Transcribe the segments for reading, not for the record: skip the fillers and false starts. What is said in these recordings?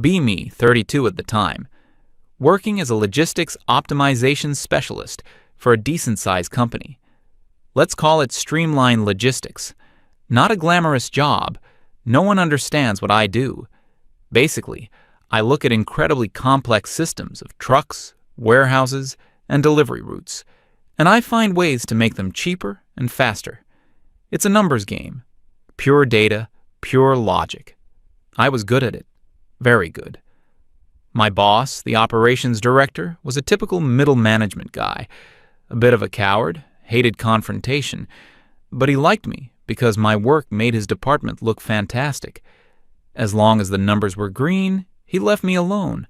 me, 32 at the time, working as a logistics optimization specialist for a decent-sized company. Let's call it Streamline Logistics. Not a glamorous job. No one understands what I do. Basically, I look at incredibly complex systems of trucks, warehouses, and delivery routes, and I find ways to make them cheaper and faster. It's a numbers game. Pure data, pure logic. I was good at it. Very good. My boss, the operations director, was a typical middle management guy. A bit of a coward, hated confrontation, but he liked me because my work made his department look fantastic. As long as the numbers were green, he left me alone.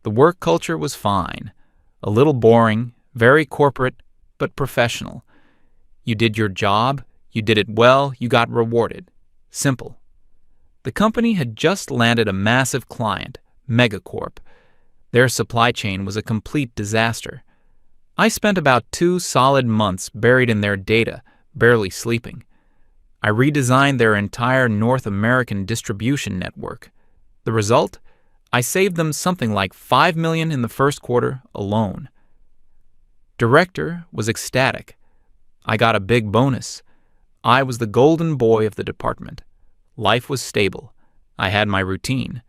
The work culture was fine. A little boring, very corporate, but professional. You did your job, you did it well, you got rewarded. Simple. The company had just landed a massive client, Megacorp. Their supply chain was a complete disaster. I spent about 2 solid months buried in their data, barely sleeping. I redesigned their entire North American distribution network. The result? I saved them something like $5 million in the first quarter alone. Director was ecstatic. I got a big bonus. I was the golden boy of the department. Life was stable. I had my routine.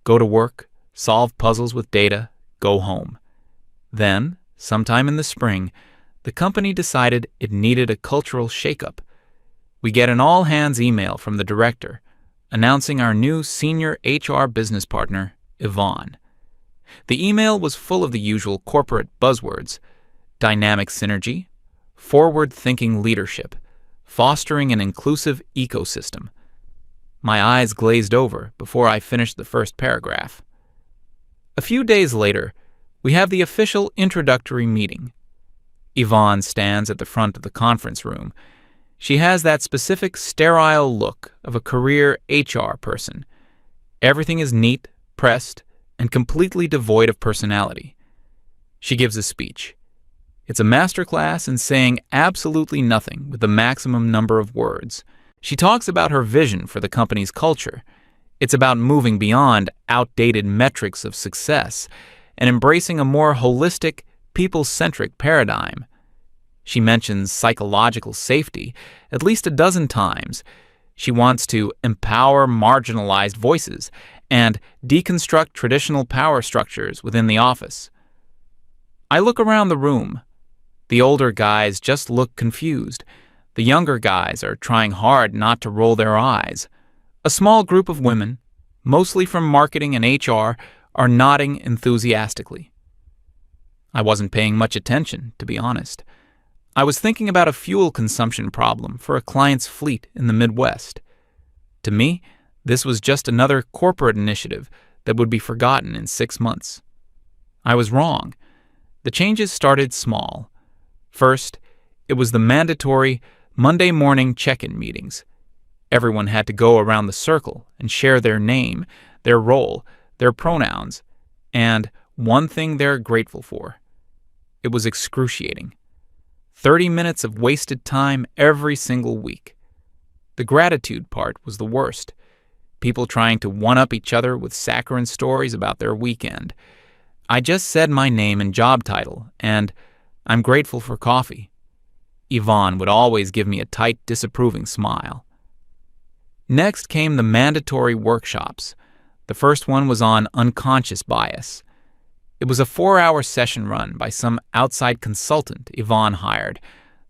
Go to work, solve puzzles with data, go home. Then, sometime in the spring, the company decided it needed a cultural shakeup. We get an all-hands email from the director announcing our new senior HR business partner, Yvonne. The email was full of the usual corporate buzzwords: dynamic synergy, forward-thinking leadership, fostering an inclusive ecosystem. My eyes glazed over before I finished the first paragraph. A few days later, we have the official introductory meeting. Yvonne stands at the front of the conference room. She has that specific sterile look of a career HR person. Everything is neat, pressed, and completely devoid of personality. She gives a speech. It's a masterclass in saying absolutely nothing with the maximum number of words. She talks about her vision for the company's culture. It's about moving beyond outdated metrics of success and embracing a more holistic, people-centric paradigm. She mentions psychological safety at least a dozen times. She wants to empower marginalized voices and deconstruct traditional power structures within the office. I look around the room. The older guys just look confused. The younger guys are trying hard not to roll their eyes. A small group of women, mostly from marketing and HR, are nodding enthusiastically. I wasn't paying much attention, to be honest. I was thinking about a fuel consumption problem for a client's fleet in the Midwest. To me, this was just another corporate initiative that would be forgotten in 6 months. I was wrong. The changes started small. First, it was the mandatory Monday morning check-in meetings. Everyone had to go around the circle and share their name, their role, their pronouns, and one thing they're grateful for. It was excruciating. 30 minutes of wasted time every single week. The gratitude part was the worst. People trying to one-up each other with saccharine stories about their weekend. I just said my name and job title, and I'm grateful for coffee. Yvonne would always give me a tight, disapproving smile. Next came the mandatory workshops. The first one was on unconscious bias. It was a 4-hour session run by some outside consultant Yvonne hired.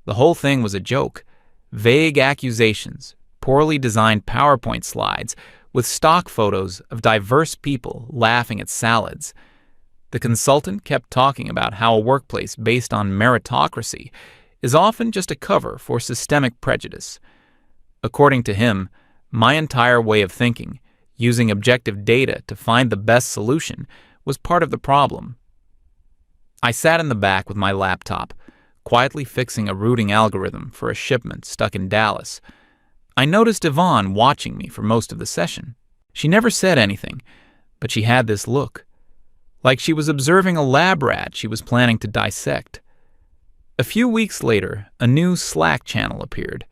The whole thing was a joke. Vague accusations, poorly designed PowerPoint slides with stock photos of diverse people laughing at salads. The consultant kept talking about how a workplace based on meritocracy is often just a cover for systemic prejudice. According to him, my entire way of thinking, using objective data to find the best solution, was part of the problem. I sat in the back with my laptop, quietly fixing a routing algorithm for a shipment stuck in Dallas. I noticed Yvonne watching me for most of the session. She never said anything, but she had this look, like she was observing a lab rat she was planning to dissect. A few weeks later, a new Slack channel appeared.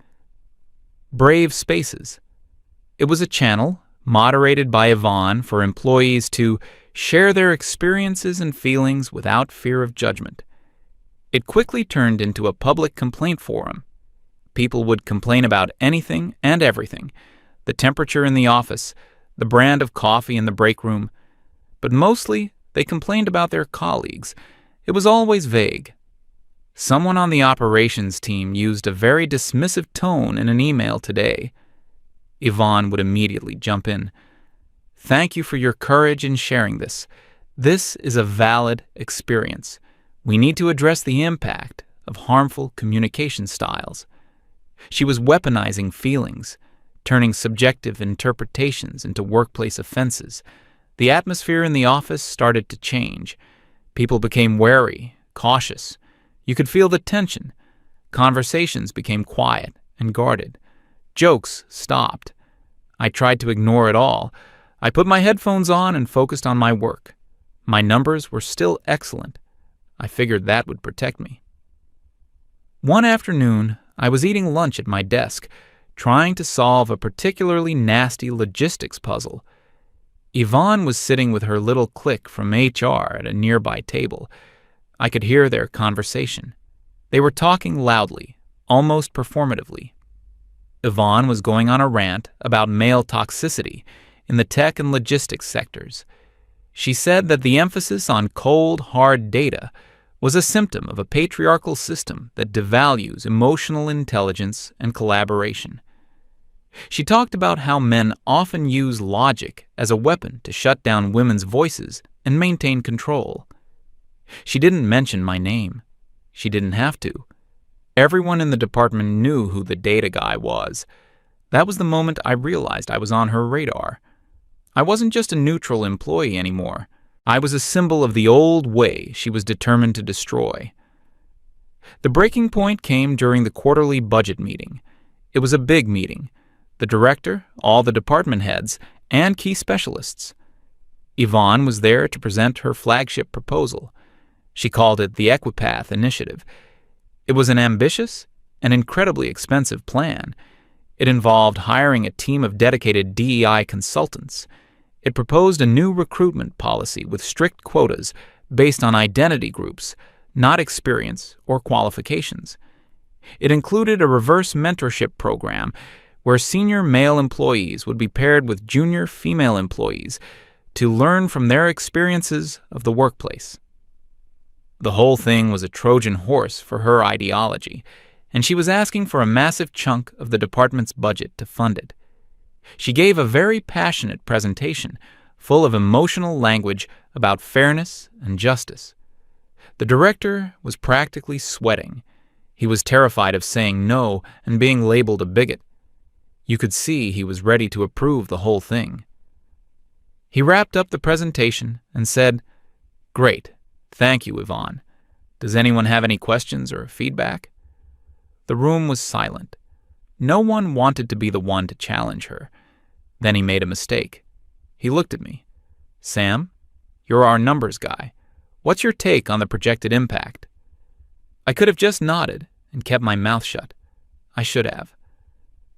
Brave Spaces. It was a channel, moderated by Yvonne for employees to share their experiences and feelings without fear of judgment. It quickly turned into a public complaint forum. People would complain about anything and everything, the temperature in the office, the brand of coffee in the break room, but mostly they complained about their colleagues. It was always vague. Someone on the operations team used a very dismissive tone in an email today. Yvonne would immediately jump in. "Thank you for your courage in sharing this. This is a valid experience. We need to address the impact of harmful communication styles." She was weaponizing feelings, turning subjective interpretations into workplace offenses. The atmosphere in the office started to change. People became wary, cautious. You could feel the tension. Conversations became quiet and guarded. Jokes stopped. I tried to ignore it all. I put my headphones on and focused on my work. My numbers were still excellent. I figured that would protect me. One afternoon, I was eating lunch at my desk, trying to solve a particularly nasty logistics puzzle. Yvonne was sitting with her little clique from HR at a nearby table. I could hear their conversation. They were talking loudly, almost performatively. Yvonne was going on a rant about male toxicity in the tech and logistics sectors. She said that the emphasis on cold, hard data was a symptom of a patriarchal system that devalues emotional intelligence and collaboration. She talked about how men often use logic as a weapon to shut down women's voices and maintain control. She didn't mention my name. She didn't have to. Everyone in the department knew who the data guy was. That was the moment I realized I was on her radar. I wasn't just a neutral employee anymore. I was a symbol of the old way she was determined to destroy. The breaking point came during the quarterly budget meeting. It was a big meeting. The director, all the department heads, and key specialists. Yvonne was there to present her flagship proposal. She called it the Equipath Initiative. It was an ambitious and incredibly expensive plan. It involved hiring a team of dedicated DEI consultants. It proposed a new recruitment policy with strict quotas based on identity groups, not experience or qualifications. It included a reverse mentorship program where senior male employees would be paired with junior female employees to learn from their experiences of the workplace. The whole thing was a Trojan horse for her ideology, and she was asking for a massive chunk of the department's budget to fund it. She gave a very passionate presentation, full of emotional language about fairness and justice. The director was practically sweating. He was terrified of saying no and being labeled a bigot. You could see he was ready to approve the whole thing. He wrapped up the presentation and said, "Great. Thank you, Yvonne. Does anyone have any questions or feedback?" The room was silent. No one wanted to be the one to challenge her. Then he made a mistake. He looked at me. "Sam, you're our numbers guy. What's your take on the projected impact?" I could have just nodded and kept my mouth shut. I should have.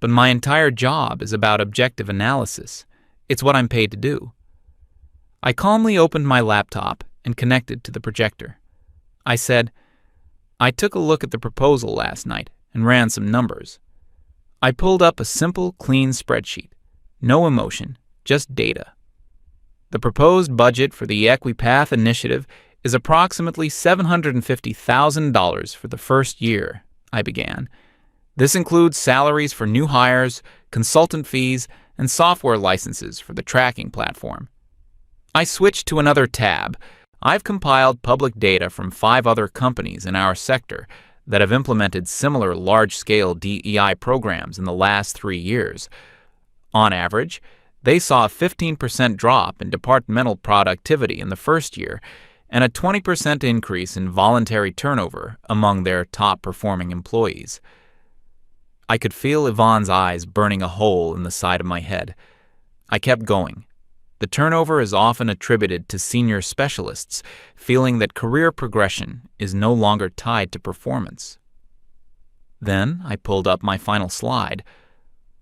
But my entire job is about objective analysis. It's what I'm paid to do. I calmly opened my laptop and connected to the projector. I said, "I took a look at the proposal last night and ran some numbers. I pulled up a simple, clean spreadsheet. No emotion, just data. The proposed budget for the Equipath Initiative is approximately $750,000 for the first year," I began. "This includes salaries for new hires, consultant fees, and software licenses for the tracking platform." I switched to another tab. I've compiled public data from 5 other companies in our sector that have implemented similar large-scale DEI programs in the last 3 years. On average, they saw a 15% drop in departmental productivity in the first year and a 20% increase in voluntary turnover among their top-performing employees. I could feel Yvonne's eyes burning a hole in the side of my head. I kept going. The turnover is often attributed to senior specialists feeling that career progression is no longer tied to performance. Then I pulled up my final slide.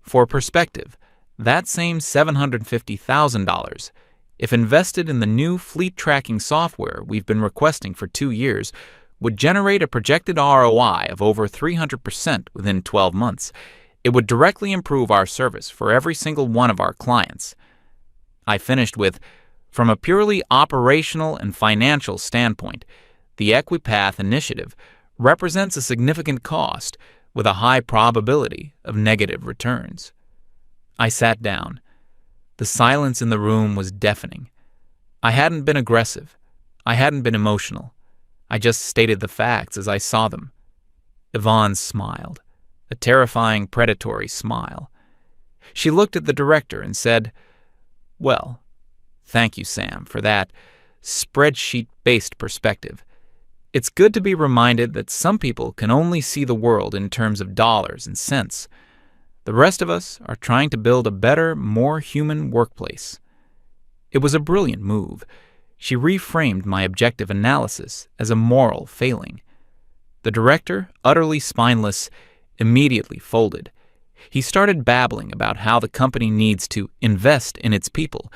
For perspective, That same $750,000, if invested in the new fleet tracking software we've been requesting for 2 years, would generate a projected ROI of over 300% within 12 months. It would directly improve our service for every single one of our clients. I finished with, from a purely operational and financial standpoint, the EquiPath initiative represents a significant cost with a high probability of negative returns. I sat down. The silence in the room was deafening. I hadn't been aggressive. I hadn't been emotional. I just stated the facts as I saw them. Yvonne smiled, a terrifying predatory smile. She looked at the director and said, "Well, thank you, Sam, for that spreadsheet-based perspective. It's good to be reminded that some people can only see the world in terms of dollars and cents. The rest of us are trying to build a better, more human workplace." It was a brilliant move. She reframed my objective analysis as a moral failing. The director, utterly spineless, immediately folded. He started babbling about how the company needs to invest in its people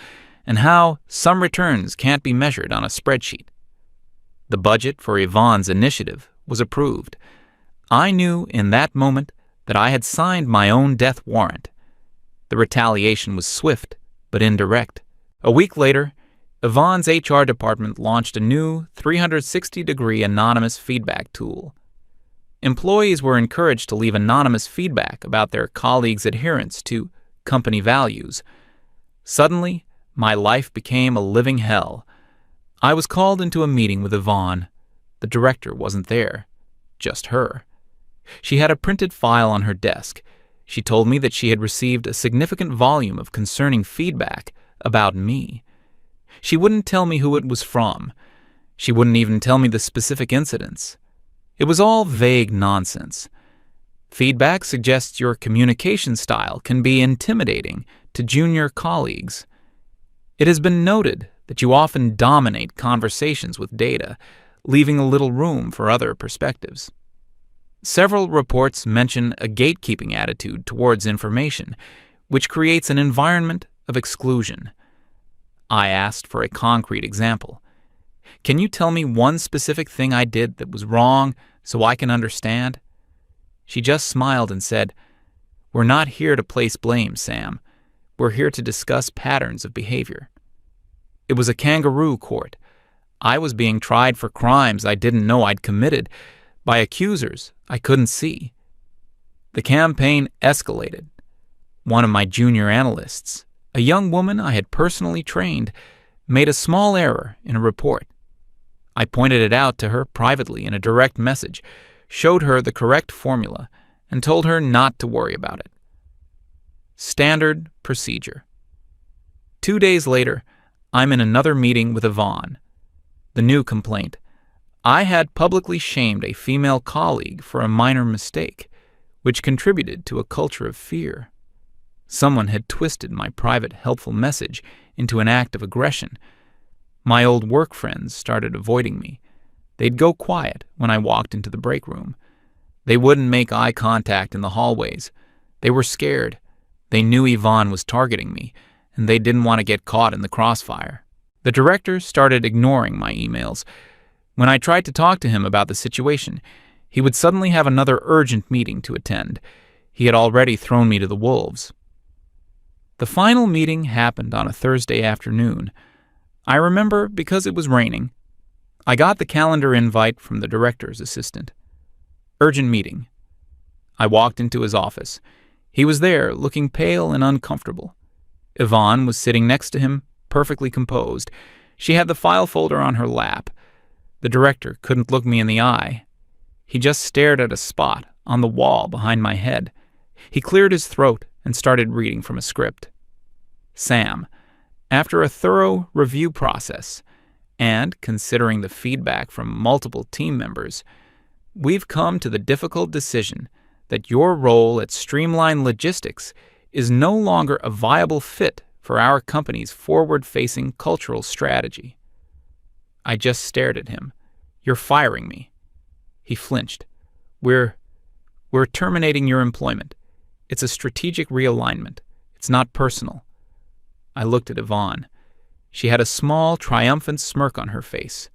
and how some returns can't be measured on a spreadsheet. The budget for Yvonne's initiative was approved. I knew in that moment that I had signed my own death warrant. The retaliation was swift but indirect. A week later, Yvonne's HR department launched a new 360-degree anonymous feedback tool. Employees were encouraged to leave anonymous feedback about their colleagues' adherence to company values. Suddenly, my life became a living hell. I was called into a meeting with Yvonne. The director wasn't there, just her. She had a printed file on her desk. She told me that she had received a significant volume of concerning feedback about me. She wouldn't tell me who it was from. She wouldn't even tell me the specific incidents. It was all vague nonsense. Feedback suggests your communication style can be intimidating to junior colleagues. It has been noted that you often dominate conversations with data, leaving a little room for other perspectives. Several reports mention a gatekeeping attitude towards information, which creates an environment of exclusion. I asked for a concrete example. Can you tell me one specific thing I did that was wrong so I can understand? She just smiled and said, "We're not here to place blame, Sam. We're here to discuss patterns of behavior." It was a kangaroo court. I was being tried for crimes I didn't know I'd committed by accusers I couldn't see. The campaign escalated. One of my junior analysts, a young woman I had personally trained, made a small error in a report. I pointed it out to her privately in a direct message, showed her the correct formula, and told her not to worry about it. Standard procedure. 2 days later, I'm in another meeting with Yvonne. The new complaint. I had publicly shamed a female colleague for a minor mistake, which contributed to a culture of fear. Someone had twisted my private helpful message into an act of aggression. My old work friends started avoiding me. They'd go quiet when I walked into the break room. They wouldn't make eye contact in the hallways. They were scared. They knew Yvonne was targeting me, and they didn't want to get caught in the crossfire. The director started ignoring my emails. When I tried to talk to him about the situation, he would suddenly have another urgent meeting to attend. He had already thrown me to the wolves. The final meeting happened on a Thursday afternoon. I remember because it was raining. I got the calendar invite from the director's assistant. Urgent meeting. I walked into his office. He was there, looking pale and uncomfortable. Yvonne was sitting next to him, perfectly composed. She had the file folder on her lap. The director couldn't look me in the eye. He just stared at a spot on the wall behind my head. He cleared his throat and started reading from a script. Sam, after a thorough review process, and considering the feedback from multiple team members, we've come to the difficult decision that your role at Streamline Logistics is no longer a viable fit for our company's forward-facing cultural strategy. I just stared at him. You're firing me. He flinched. We're terminating your employment. It's a strategic realignment. It's not personal." I looked at Yvonne. She had a small, triumphant smirk on her face,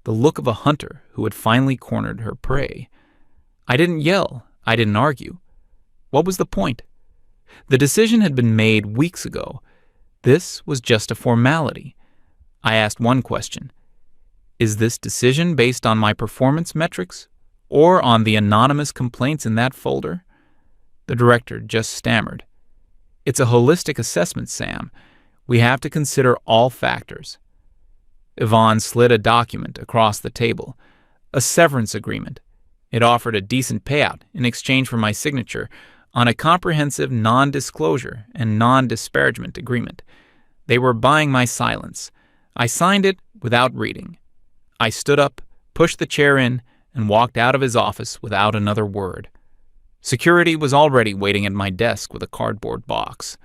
the look of a hunter who had finally cornered her prey. I didn't yell. I didn't argue. What was the point? The decision had been made weeks ago. This was just a formality. I asked one question. Is this decision based on my performance metrics or on the anonymous complaints in that folder? The director just stammered. It's a holistic assessment, Sam. We have to consider all factors. Yvonne slid a document across the table, a severance agreement. It offered a decent payout in exchange for my signature on a comprehensive non-disclosure and non-disparagement agreement. They were buying my silence. I signed it without reading. I stood up, pushed the chair in, and walked out of his office without another word. Security was already waiting at my desk with a cardboard box.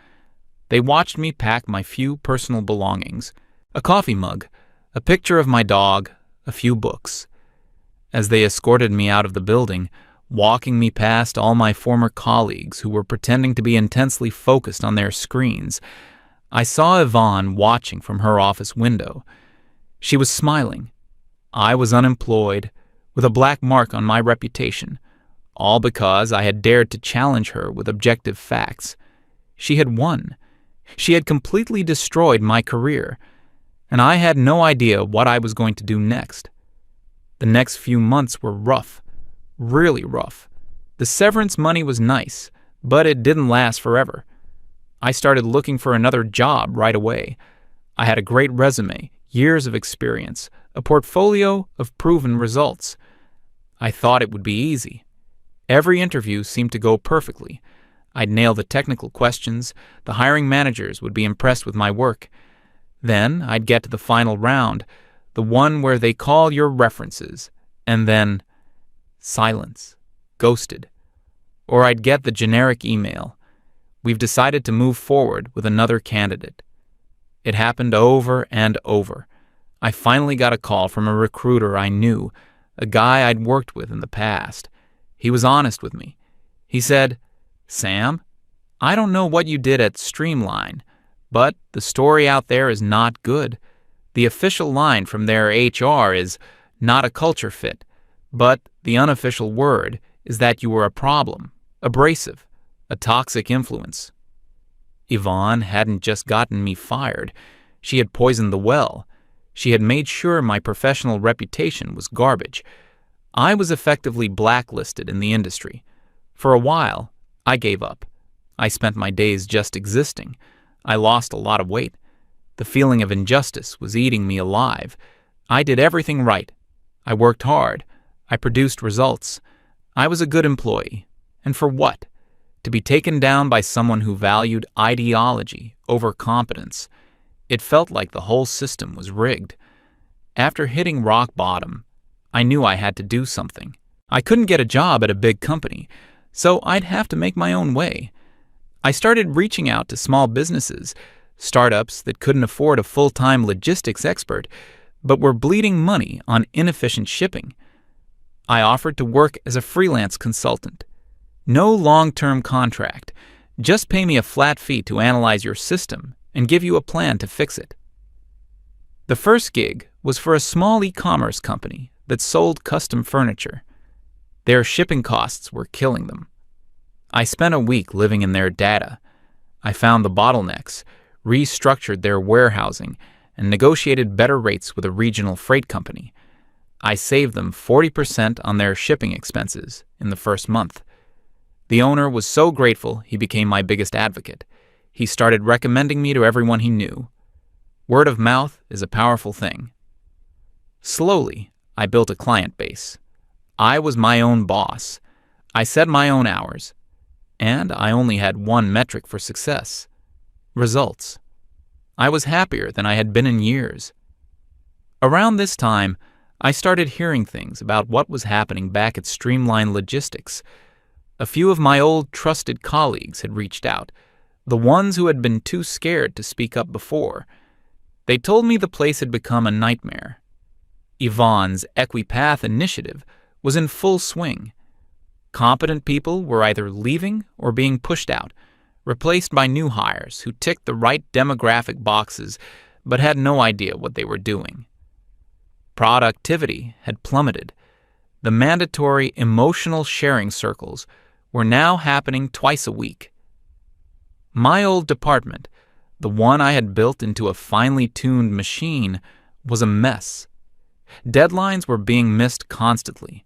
They watched me pack my few personal belongings, a coffee mug, a picture of my dog, a few books. As they escorted me out of the building, walking me past all my former colleagues who were pretending to be intensely focused on their screens, I saw Yvonne watching from her office window. She was smiling. I was unemployed, with a black mark on my reputation, all because I had dared to challenge her with objective facts. She had won. She had completely destroyed my career, and I had no idea what I was going to do next. The next few months were rough, really rough. The severance money was nice, but it didn't last forever. I started looking for another job right away. I had a great resume, years of experience, a portfolio of proven results. I thought it would be easy. Every interview seemed to go perfectly. I'd nail the technical questions, the hiring managers would be impressed with my work. Then I'd get to the final round, the one where they call your references, and then silence, ghosted. Or I'd get the generic email. We've decided to move forward with another candidate. It happened over and over. I finally got a call from a recruiter I knew, a guy I'd worked with in the past. He was honest with me. He said, "Sam, I don't know what you did at Streamline, but the story out there is not good. The official line from their HR is not a culture fit, but the unofficial word is that you were a problem, abrasive, a toxic influence." Yvonne hadn't just gotten me fired. She had poisoned the well. She had made sure my professional reputation was garbage. I was effectively blacklisted in the industry. For a while, I gave up. I spent my days just existing. I lost a lot of weight. The feeling of injustice was eating me alive. I did everything right. I worked hard. I produced results. I was a good employee. And for what? To be taken down by someone who valued ideology over competence. It felt like the whole system was rigged. After hitting rock bottom, I knew I had to do something. I couldn't get a job at a big company, so I'd have to make my own way. I started reaching out to small businesses, startups that couldn't afford a full-time logistics expert, but were bleeding money on inefficient shipping. I offered to work as a freelance consultant. No long-term contract. Just pay me a flat fee to analyze your system and give you a plan to fix it. The first gig was for a small e-commerce company that sold custom furniture. Their shipping costs were killing them. I spent a week living in their data. I found the bottlenecks, restructured their warehousing, and negotiated better rates with a regional freight company. I saved them 40% on their shipping expenses in the first month. The owner was so grateful he became my biggest advocate. He started recommending me to everyone he knew. Word of mouth is a powerful thing. Slowly, I built a client base. I was my own boss. I set my own hours. And I only had one metric for success: results. I was happier than I had been in years. Around this time, I started hearing things about what was happening back at Streamline Logistics. A few of my old trusted colleagues had reached out, the ones who had been too scared to speak up before. They told me the place had become a nightmare. Yvonne's Equipath initiative was in full swing. Competent people were either leaving or being pushed out. replaced by new hires who ticked the right demographic boxes but had no idea what they were doing. Productivity had plummeted. The mandatory emotional sharing circles were now happening twice a week. My old department, the one I had built into a finely tuned machine, was a mess. Deadlines were being missed constantly.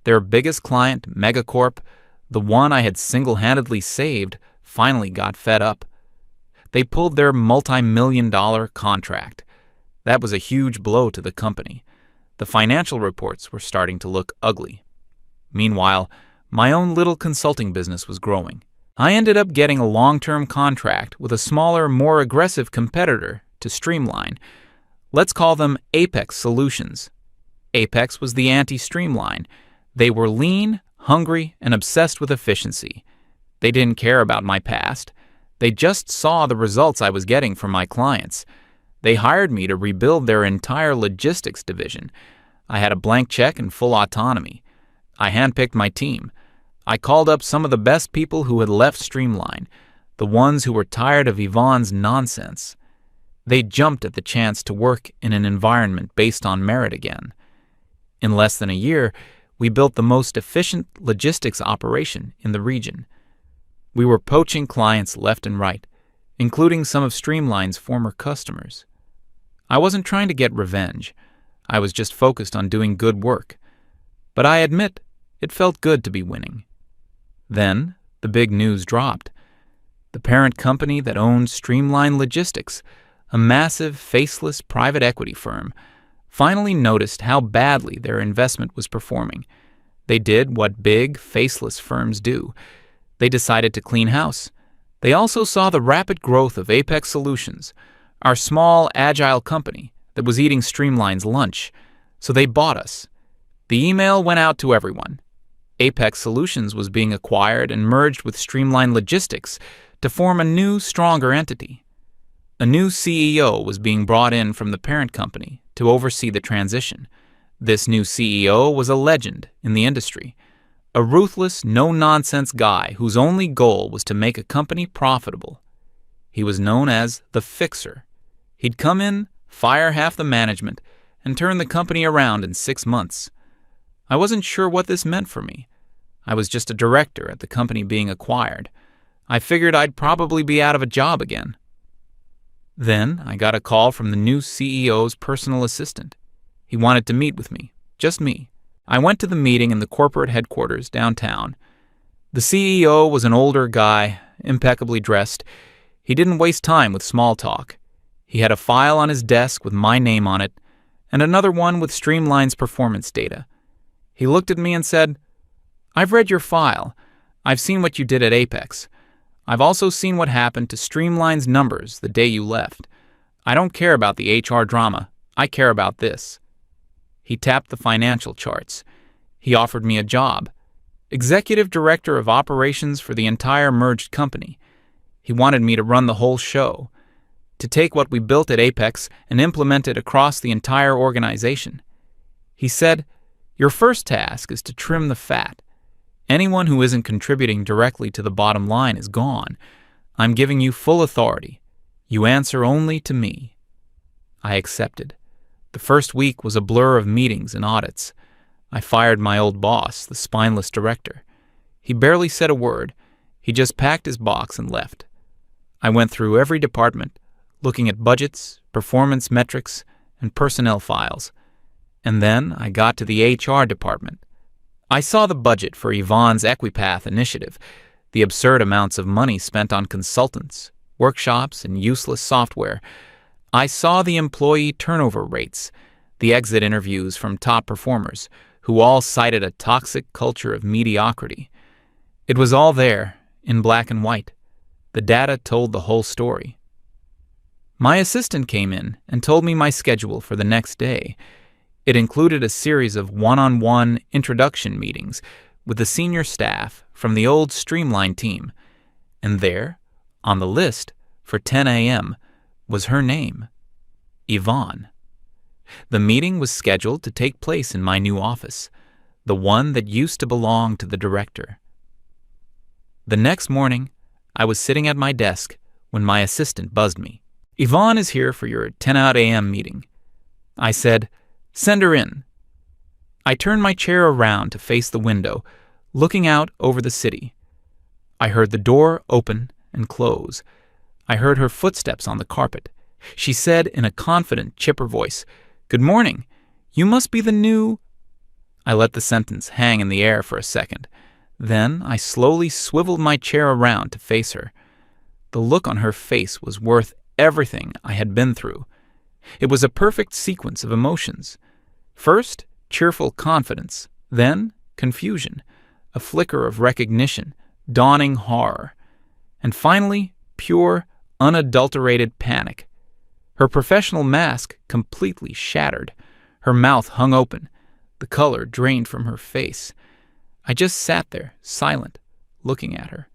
Their biggest client, Megacorp, the one I had single-handedly saved, finally got fed up. They pulled their multi-million-dollar contract. That was a huge blow to the company. The financial reports were starting to look ugly. Meanwhile, my own little consulting business was growing. I ended up getting a long-term contract with a smaller, more aggressive competitor to streamline. Let's call them Apex Solutions. Apex was the anti-streamline. They were lean, hungry, and obsessed with efficiency. They didn't care about my past. They just saw the results I was getting from my clients. They hired me to rebuild their entire logistics division. I had a blank check and full autonomy. I handpicked my team. I called up some of the best people who had left Streamline, the ones who were tired of Yvonne's nonsense. They jumped at the chance to work in an environment based on merit again. In less than a year, we built the most efficient logistics operation in the region. We were poaching clients left and right, including some of Streamline's former customers. I wasn't trying to get revenge. I was just focused on doing good work. But I admit, it felt good to be winning. Then, the big news dropped. The parent company that owned Streamline Logistics, a massive, faceless private equity firm, finally noticed how badly their investment was performing. They did what big, faceless firms do. They decided to clean house. They also saw the rapid growth of Apex Solutions, our small, agile company that was eating Streamline's lunch, so they bought us. The email went out to everyone. Apex Solutions was being acquired and merged with Streamline Logistics to form a new, stronger entity. A new CEO was being brought in from the parent company to oversee the transition. This new CEO was a legend in the industry, a ruthless, no-nonsense guy whose only goal was to make a company profitable. He was known as the Fixer. He'd come in, fire half the management, and turn the company around in 6 months. I wasn't sure what this meant for me. I was just a director at the company being acquired. I figured I'd probably be out of a job again. Then I got a call from the new CEO's personal assistant. He wanted to meet with me, just me. I went to the meeting in the corporate headquarters downtown. The CEO was an older guy, impeccably dressed. He didn't waste time with small talk. He had a file on his desk with my name on it, and another one with Streamline's performance data. He looked at me and said, "I've read your file. I've seen what you did at Apex. I've also seen what happened to Streamline's numbers the day you left. I don't care about the HR drama. I care about this." He tapped the financial charts. He offered me a job, executive director of operations for the entire merged company. He wanted me to run the whole show, to take what we built at Apex and implement it across the entire organization. He said, "Your first task is to trim the fat. Anyone who isn't contributing directly to the bottom line is gone. I'm giving you full authority. You answer only to me." I accepted. The first week was a blur of meetings and audits. I fired my old boss, the spineless director. He barely said a word. He just packed his box and left. I went through every department, looking at budgets, performance metrics, and personnel files. And then I got to the HR department. I saw the budget for Yvonne's Equipath initiative, the absurd amounts of money spent on consultants, workshops, and useless software. I saw the employee turnover rates, the exit interviews from top performers, who all cited a toxic culture of mediocrity. It was all there, in black and white. The data told the whole story. My assistant came in and told me my schedule for the next day. It included a series of one-on-one introduction meetings with the senior staff from the old Streamline team. And there, on the list, for 10 a.m., was her name, Yvonne. The meeting was scheduled to take place in my new office, the one that used to belong to the director. The next morning, I was sitting at my desk when my assistant buzzed me. "Yvonne is here for your 10 a.m. meeting." I said, "Send her in." I turned my chair around to face the window, looking out over the city. I heard the door open and close. I heard her footsteps on the carpet. She said in a confident, chipper voice, "Good morning. You must be the new—" I let the sentence hang in the air for a second. Then I slowly swiveled my chair around to face her. The look on her face was worth everything I had been through. It was a perfect sequence of emotions. First, cheerful confidence, then confusion, a flicker of recognition, dawning horror, and finally, pure, unadulterated panic. Her professional mask completely shattered. Her mouth hung open, the color drained from her face. I just sat there, silent, looking at her.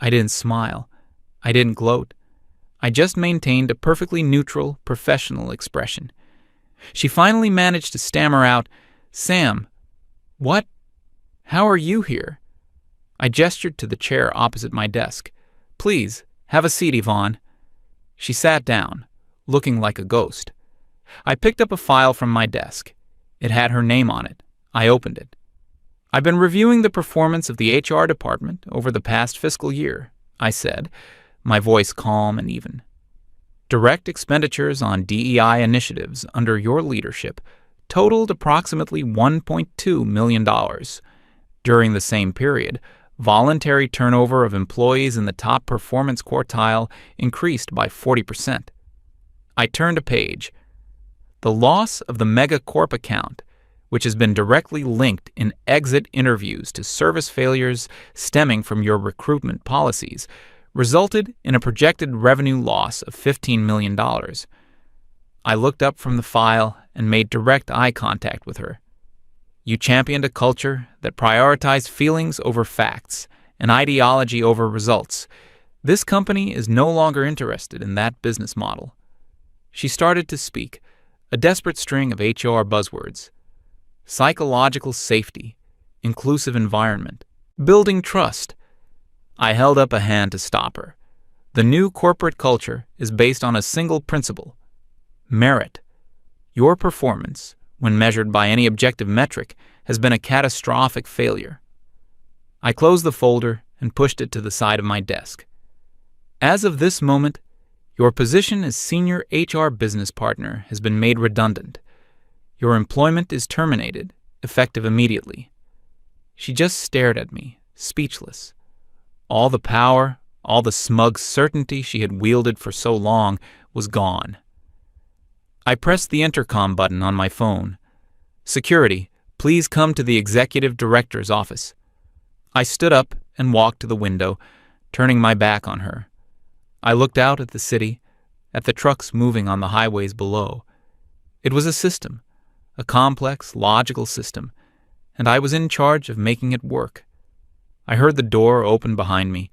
I didn't smile. I didn't gloat. I just maintained a perfectly neutral, professional expression. She finally managed to stammer out, "Sam, what? How are you here?" I gestured to the chair opposite my desk. "Please, have a seat, Yvonne." She sat down, looking like a ghost. I picked up a file from my desk. It had her name on it. I opened it. "I've been reviewing the performance of the HR department over the past fiscal year," I said, my voice calm and even. "Direct expenditures on DEI initiatives under your leadership totaled approximately $1.2 million. During the same period, voluntary turnover of employees in the top performance quartile increased by 40%. I turned a page. "The loss of the Megacorp account, which has been directly linked in exit interviews to service failures stemming from your recruitment policies, resulted in a projected revenue loss of $15 million. I looked up from the file and made direct eye contact with her. "You championed a culture that prioritized feelings over facts and ideology over results. This company is no longer interested in that business model." She started to speak, a desperate string of HR buzzwords. Psychological safety, inclusive environment, building trust. I held up a hand to stop her. The new corporate culture is based on a single principle: merit. Your performance, when measured by any objective metric, has been a catastrophic failure. I closed the folder and pushed it to the side of my desk. "As of this moment, your position as senior HR business partner has been made redundant. Your employment is terminated, effective immediately." She just stared at me, speechless. All the power, all the smug certainty she had wielded for so long was gone. I pressed the intercom button on my phone. "Security, please come to the executive director's office." I stood up and walked to the window, turning my back on her. I looked out at the city, at the trucks moving on the highways below. It was a system, a complex, logical system, and I was in charge of making it work. I heard the door open behind me.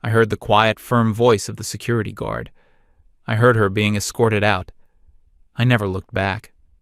I heard the quiet, firm voice of the security guard. I heard her being escorted out. I never looked back.